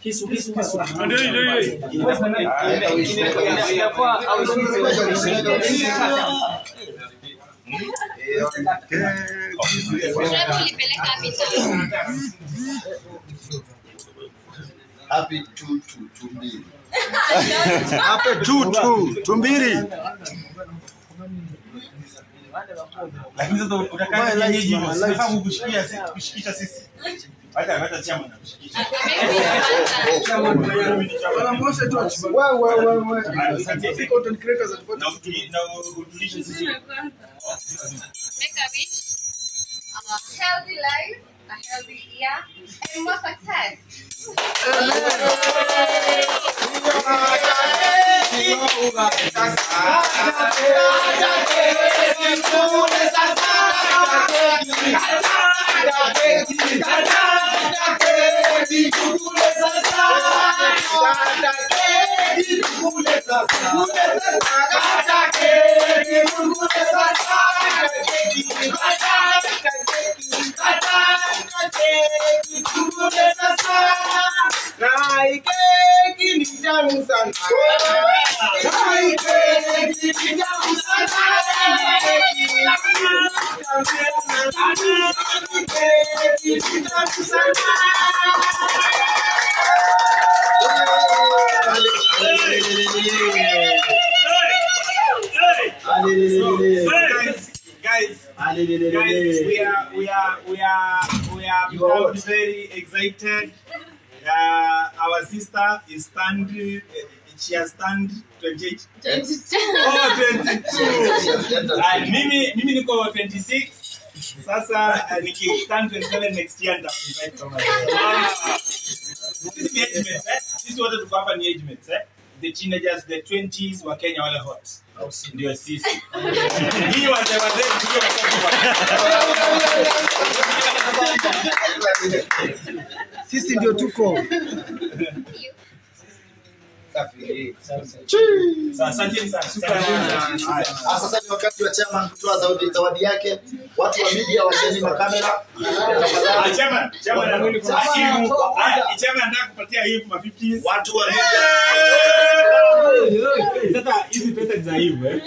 Kisu. Happy 2-2-2. Happy 2-2-2. Lakini sasa utakaa kienyeji unafahamu kushikisha sisi. Hata chama na kushikisha. Wala mosha tu. Wewe. Sisi content creators atapata na utulishe sisi. Make a wish. A healthy life, a healthy year, and more success. Guys, we are very excited. Our sister is she has turned 28. 22. Mimi niko 26. Sasa nikiturn 27 next year nitainvite kama. Sisi wote tuko hapa ni age mates, the teenagers, the 20s wa Kenya wale hot. Ndio sisi. Hii wazee ndio sisi ndio tuko. Asante sana. Sasa ni wakati wa chairman kutoa zawadi yake. Watu wa media washeni na kamera. Chairman anataka kupatia hii kwa 50. Watu wa media. Sasa hizi pesa za hivi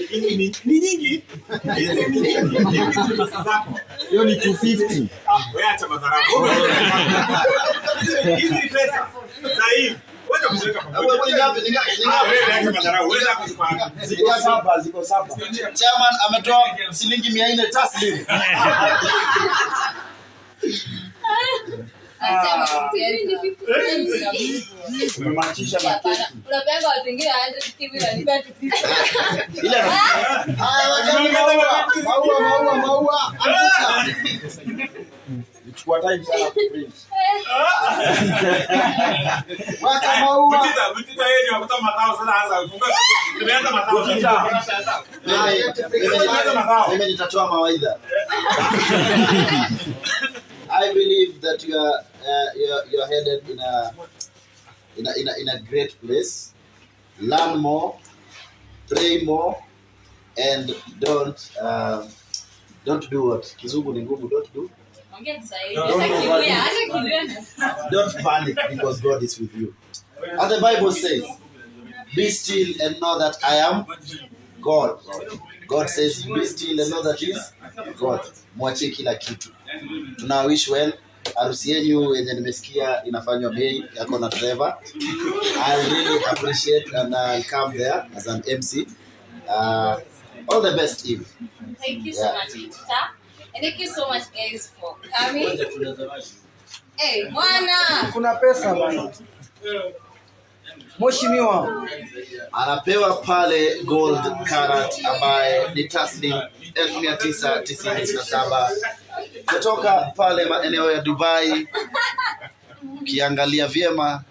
hizi ni nyingi. Hizi pesa zako. Hiyo ni 250. Wewe acha madharau. Hizi pesa za hivi wacha kuweka pamoja. Wewe ngapi? Wewe acha madharau. Wewe hapo Ziko saba. Chairman ametoa shilingi 400 taslim. Umemachisha na keki. Unapanga watu wengine aanze TV na nipa 250. Ile maua. Chukua time sana kuprint. Wacha maua. Mtita yeye ndio kutoa madhao sana hasa. Tumeanza madhao. Mimi nitatoa mawaidha. I believe that you're headed in a great place. Learn more, pray more, and don't do what? Kizungu ni ngumu, don't do. Don't panic because God is with you. And the Bible says, be still and know that I am God. God says, be still and know that He is God. Mwachie kila kitu. Tuna wish well. Harusi yenu yenye nimesikia inafanywa Mei yako na Trevor. I really appreciate and I'll come there as an MC. All the best, Eve. Thank you so much, Ita. And thank you so much, guys, for coming. Hey, mwana! Kuna pesa bwana. Mheshimiwa anapewa pale gold carat ambaye ni taslim 1997 kutoka pale maeneo ya Dubai. Ukiangalia vyema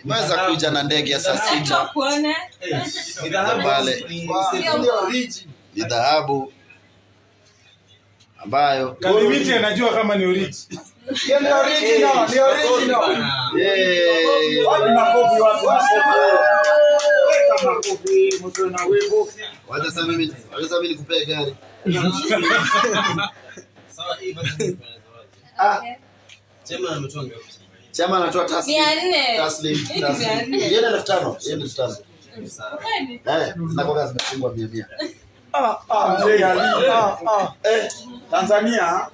imeweza kuja na ndege ya saa 6 pale. Ni dhahabu ambayo gathimiti anajua kama ni original. Ni original. Wapi makofi watu kama kofi mtu na wewe. Wacha mimi nikupee gari. Ah, Chama anatoa taslim. 400. Taslim. Yeye 500. Yeye 500. Na kwa kazi mfungwa 100. Tanzania.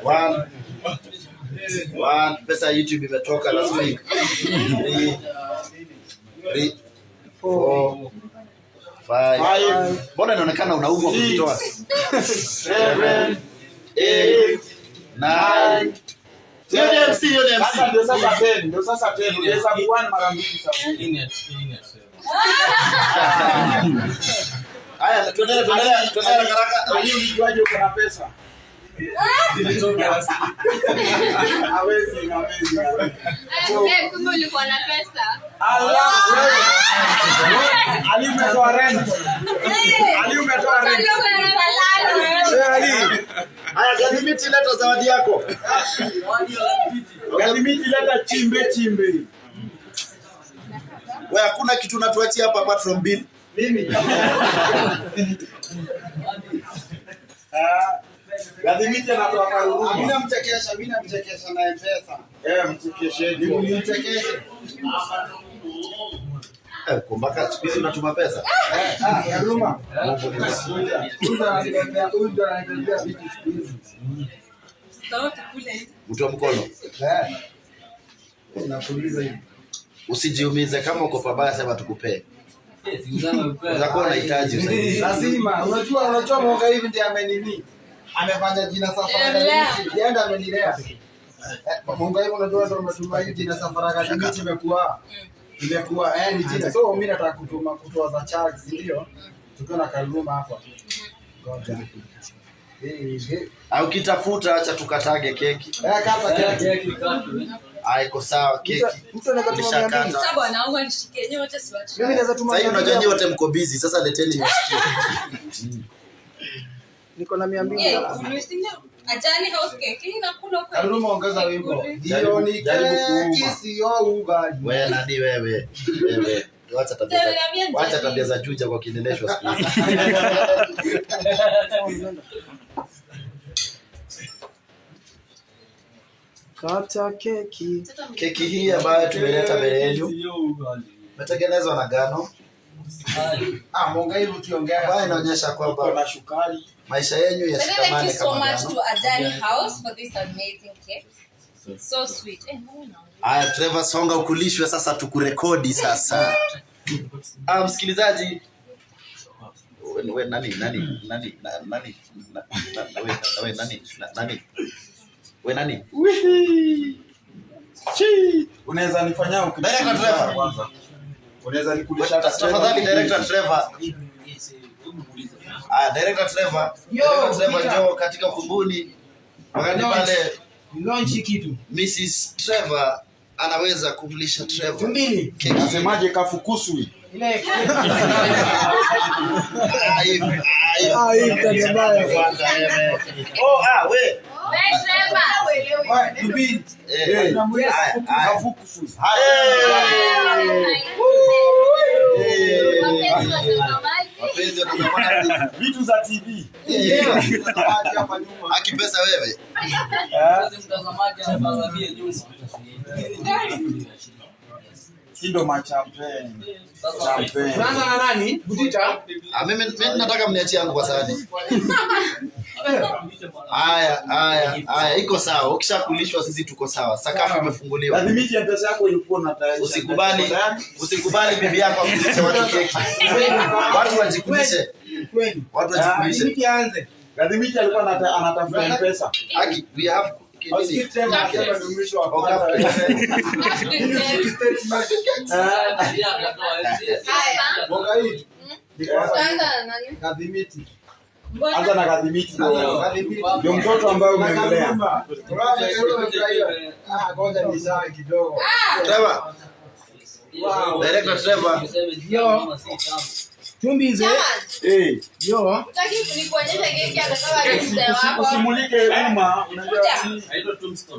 One pesa YouTube imetoka last week. 3 4 5. Mbona inaonekana unaumwa kujitoa? 7 8 9. Ndio sasa 10. Unaweza kuwa mara mbili sasa. Haya, tuendelee haraka. Hiyo unajuaje uko na pesa? Hawezi. Kumbe ulikuwa na pesa. Ali umetoa rent. Haya, gathimiti leta zawadi yako. Gathimiti leta chimbe. Wewe hakuna kitu unatuachia hapa apart from bill. Mimi. Gathimiti anatoa karuru. Mimi namchekesha na M-Pesa. Mchekeshe. Nimchekeshe. Kumbaka siku hizi unatuma pesa. Karuma. Unataka vitu siku hizi. Mtu wa mkono. Unakuuliza hivi. Usijiumize kama uko pabaya sema tukupee. Utakuwa unahitaji usaidizi. Lazima. Unajua Mungai Eve ndiye amenini. Amefanya jina safari. Yeye ndiye amenilea. Mungai Eve unajua ndio umetuma hii jina safari gathimiti imekuwa ni jina. So mimi nataka kutoa za charge ndio. Tuko na Karuma hapa. Ngoja. Au kitafuta acha tukatage keki. Kata keki. Iko sawa keki. Mtu anaweza tuma mimi. Sasa bwana wangu nishike yenyewe wote siwachi. Mimi naweza tuma. Sasa unajua nyinyi wote mko busy, sasa leteni msikie. Niko na 200. Ajani house cake inakula kwa. Karuma ongeza wimbo. Hiyo ni keki sio ugali. Wewe nani wewe? Wacha tabia za juja kwa kineleshwa siku hizi. Kata keki. Keki hii ambayo tumeleta mbele yenu imetengenezwa na ngano. Mungai Eve ukiongea Ambayo inaonyesha kwamba na shukari. maisha yenu yashikamane Thank you so kama much ngano. to Ajani House for this amazing cake. It's so sweet. Haya, Trevor songa ukulishwe sasa tukurekodi sasa. Msikilizaji wewe nani? Unaweza nifanyia Director Trevor kwanza. Unaweza nikulisha tafadhali Director Trevor. Director Trevor. Director Trevor njoo katika kumbuni. Wakati pale launch kitu. Mrs. Trevor anaweza kumlisha Trevor. Mbili. Nasemaje kafukuswi? Ile hivi tabia kwanza wewe. We. mbili. Kafukuswi. Mapenzi yanatokana Vitu za TV. akipesa wewe. Sindo machampagne. Tunaanza na nani? Butita. Mimi nataka mniachie yangu kwa sahani. Haya, iko sawa. Ukishakulishwa sisi tuko sawa. Sakafu imefunguliwa. Gathimiti ya pesa yako ilikuwa unatayarisha. Usikubali bibi yako akulishe watu keki. Watu wajikulishe. Kweli. Watu wajikulishe. Gathimiti aanze. Gathimiti alikuwa anatafuta pesa. Haki, we have Gathimiti. Anza na Gathimiti. Ndio mtoto ambaye umeongelea. Ngoja nisae kidogo. Trevor. Director Trevor. Yo. Tumbize. Yo. Usimulike umma, unajua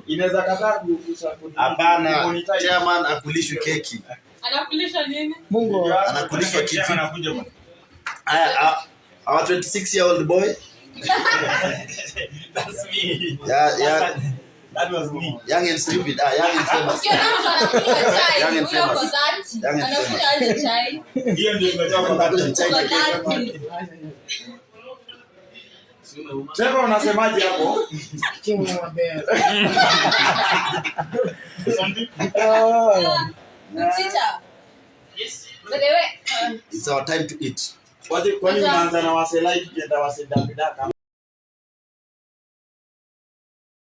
inaweza kataa kukusa. Hapana, chairman akulishwe keki. Anakulisha nini? Mungu. Anakulishwa keki. Our 26-year-old boy That's me. Yeah. That was me. Young and stupid. Young and famous. Young and famous. Young and famous. Hiyo ndio tumetoka Trevor unasemaje hapo? It's our time to eat. Kwani unaanza na wase like kienda wase dapidaka?